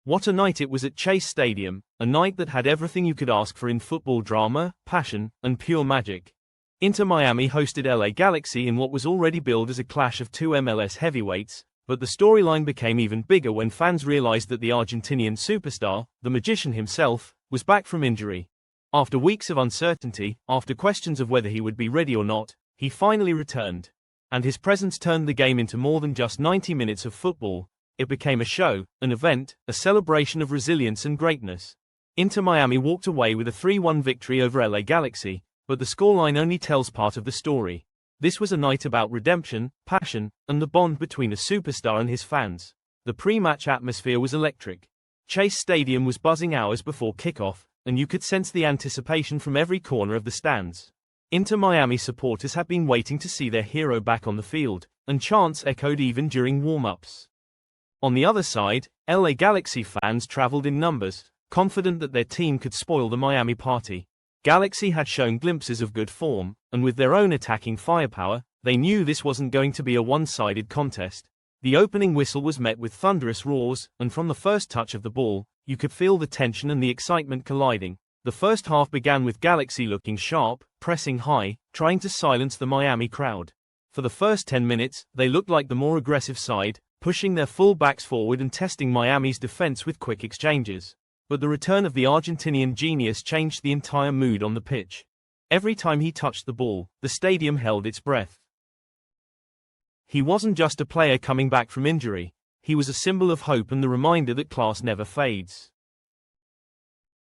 What a night it was at Chase Stadium, a night that had everything you could ask for in football: drama, passion, and pure magic. Inter Miami hosted LA Galaxy in what was already billed as a clash of two MLS heavyweights, but the storyline became even bigger when fans realized that the Argentinian superstar, the magician himself, was back from injury. After weeks of uncertainty, after questions of whether he would be ready or not, he finally returned. And his presence turned the game into more than just 90 minutes of football. It became a show, an event, a celebration of resilience and greatness. Inter Miami walked away with a 3-1 victory over LA Galaxy, but the scoreline only tells part of the story. This was a night about redemption, passion, and the bond between a superstar and his fans. The pre-match atmosphere was electric. Chase Stadium was buzzing hours before kickoff, and you could sense the anticipation from every corner of the stands. Inter Miami supporters had been waiting to see their hero back on the field, and chants echoed even during warm-ups. On the other side, LA Galaxy fans traveled in numbers, confident that their team could spoil the Miami party. Galaxy had shown glimpses of good form, and with their own attacking firepower, they knew this wasn't going to be a one-sided contest. The opening whistle was met with thunderous roars, and from the first touch of the ball, you could feel the tension and the excitement colliding. The first half began with Galaxy looking sharp, pressing high, trying to silence the Miami crowd. For the first 10 minutes, they looked like the more aggressive side, pushing their full backs forward and testing Miami's defense with quick exchanges. But the return of the Argentinian genius changed the entire mood on the pitch. Every time he touched the ball, the stadium held its breath. He wasn't just a player coming back from injury, he was a symbol of hope and the reminder that class never fades.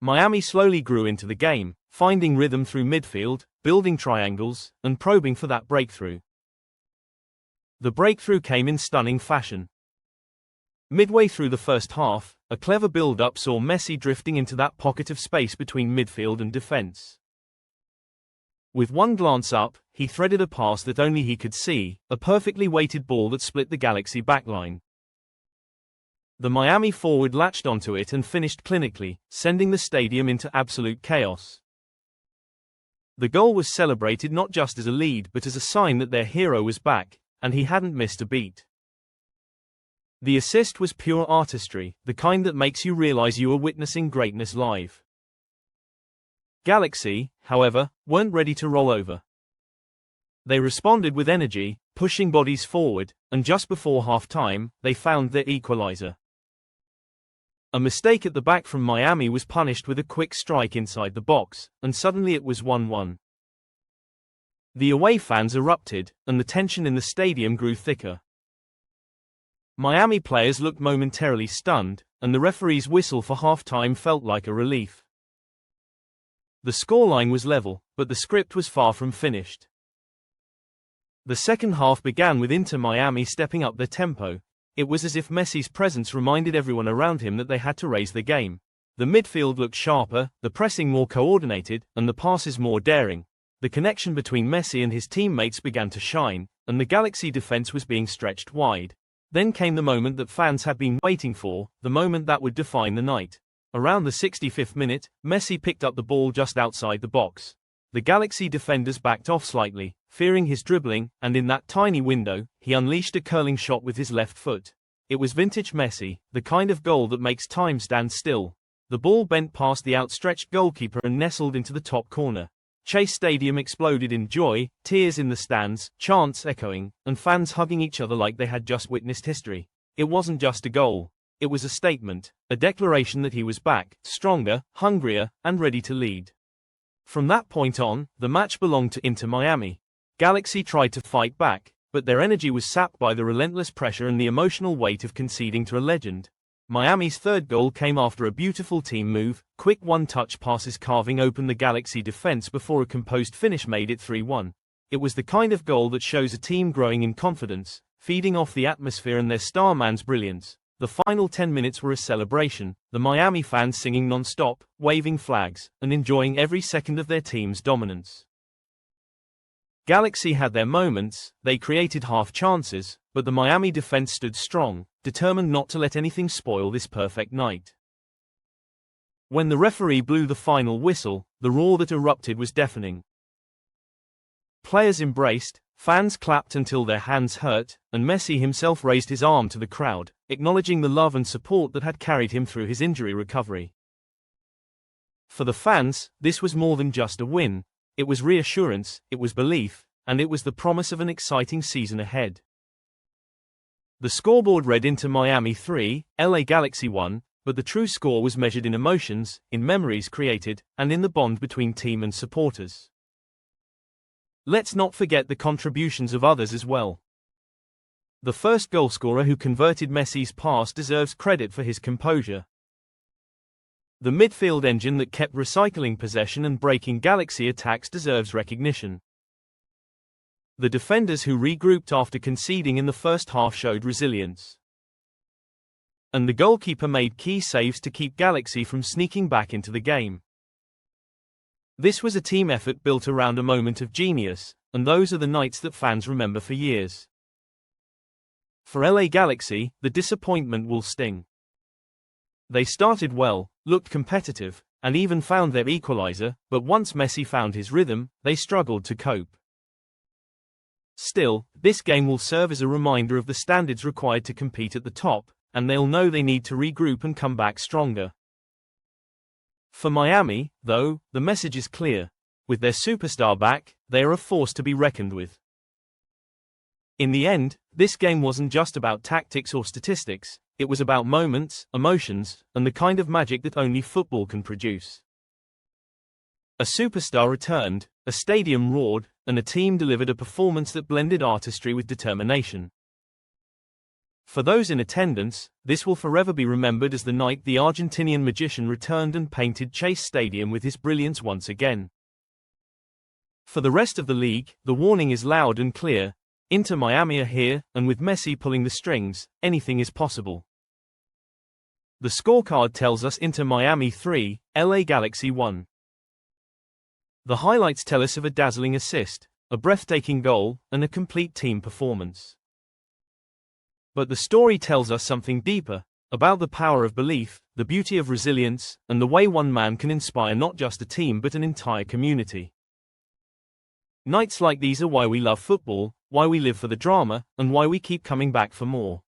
Miami slowly grew into the game, finding rhythm through midfield, building triangles, and probing for that breakthrough. The breakthrough came in stunning fashion. Midway through the first half, a clever build-up saw Messi drifting into that pocket of space between midfield and defense. With one glance up, he threaded a pass that only he could see, a perfectly weighted ball that split the Galaxy backline. The Miami forward latched onto it and finished clinically, sending the stadium into absolute chaos. The goal was celebrated not just as a lead but as a sign that their hero was back, and he hadn't missed a beat. The assist was pure artistry, the kind that makes you realize you are witnessing greatness live. Galaxy, however, weren't ready to roll over. They responded with energy, pushing bodies forward, and just before half-time, they found their equalizer. A mistake at the back from Miami was punished with a quick strike inside the box, and suddenly it was 1-1. The away fans erupted, and the tension in the stadium grew thicker. Miami players looked momentarily stunned, and the referee's whistle for half-time felt like a relief. The scoreline was level, but the script was far from finished. The second half began with Inter Miami stepping up their tempo. It was as if Messi's presence reminded everyone around him that they had to raise their game. The midfield looked sharper, the pressing more coordinated, and the passes more daring. The connection between Messi and his teammates began to shine, and the Galaxy defense was being stretched wide. Then came the moment that fans had been waiting for, the moment that would define the night. Around the 65th minute, Messi picked up the ball just outside the box. The Galaxy defenders backed off slightly, fearing his dribbling, and in that tiny window, he unleashed a curling shot with his left foot. It was vintage Messi, the kind of goal that makes time stand still. The ball bent past the outstretched goalkeeper and nestled into the top corner. Chase Stadium exploded in joy, tears in the stands, chants echoing, and fans hugging each other like they had just witnessed history. It wasn't just a goal. It was a statement, a declaration that he was back, stronger, hungrier, and ready to lead. From that point on, the match belonged to Inter Miami. Galaxy tried to fight back, but their energy was sapped by the relentless pressure and the emotional weight of conceding to a legend. Miami's third goal came after a beautiful team move, quick one-touch passes carving open the Galaxy defense before a composed finish made it 3-1. It was the kind of goal that shows a team growing in confidence, feeding off the atmosphere and their star man's brilliance. The final 10 minutes were a celebration, the Miami fans singing non-stop, waving flags, and enjoying every second of their team's dominance. Galaxy had their moments, they created half chances, but the Miami defense stood strong, determined not to let anything spoil this perfect night. When the referee blew the final whistle, the roar that erupted was deafening. Players embraced, Fans clapped until their hands hurt, and Messi himself raised his arm to the crowd, acknowledging the love and support that had carried him through his injury recovery. For the fans, this was more than just a win. It was reassurance, it was belief, and it was the promise of an exciting season ahead. The scoreboard read Inter Miami 3, LA Galaxy 1, but the true score was measured in emotions, in memories created, and in the bond between team and supporters. Let's not forget the contributions of others as well. The first goalscorer who converted Messi's pass deserves credit for his composure. The midfield engine that kept recycling possession and breaking Galaxy attacks deserves recognition. The defenders who regrouped after conceding in the first half showed resilience. And the goalkeeper made key saves to keep Galaxy from sneaking back into the game. This was a team effort built around a moment of genius, and those are the nights that fans remember for years. For LA Galaxy, the disappointment will sting. They started well, looked competitive, and even found their equalizer, but once Messi found his rhythm, they struggled to cope. Still, this game will serve as a reminder of the standards required to compete at the top, and they'll know they need to regroup and come back stronger. For Miami, though, the message is clear. With their superstar back, they are a force to be reckoned with. In the end, this game wasn't just about tactics or statistics, it was about moments, emotions, and the kind of magic that only football can produce. A superstar returned, a stadium roared, and a team delivered a performance that blended artistry with determination. For those in attendance, this will forever be remembered as the night the Argentinian magician returned and painted Chase Stadium with his brilliance once again. For the rest of the league, the warning is loud and clear. Inter Miami are here, and with Messi pulling the strings, anything is possible. The scorecard tells us Inter Miami 3, LA Galaxy 1. The highlights tell us of a dazzling assist, a breathtaking goal, and a complete team performance. But the story tells us something deeper, about the power of belief, the beauty of resilience, and the way one man can inspire not just a team but an entire community. Nights like these are why we love football, why we live for the drama, and why we keep coming back for more.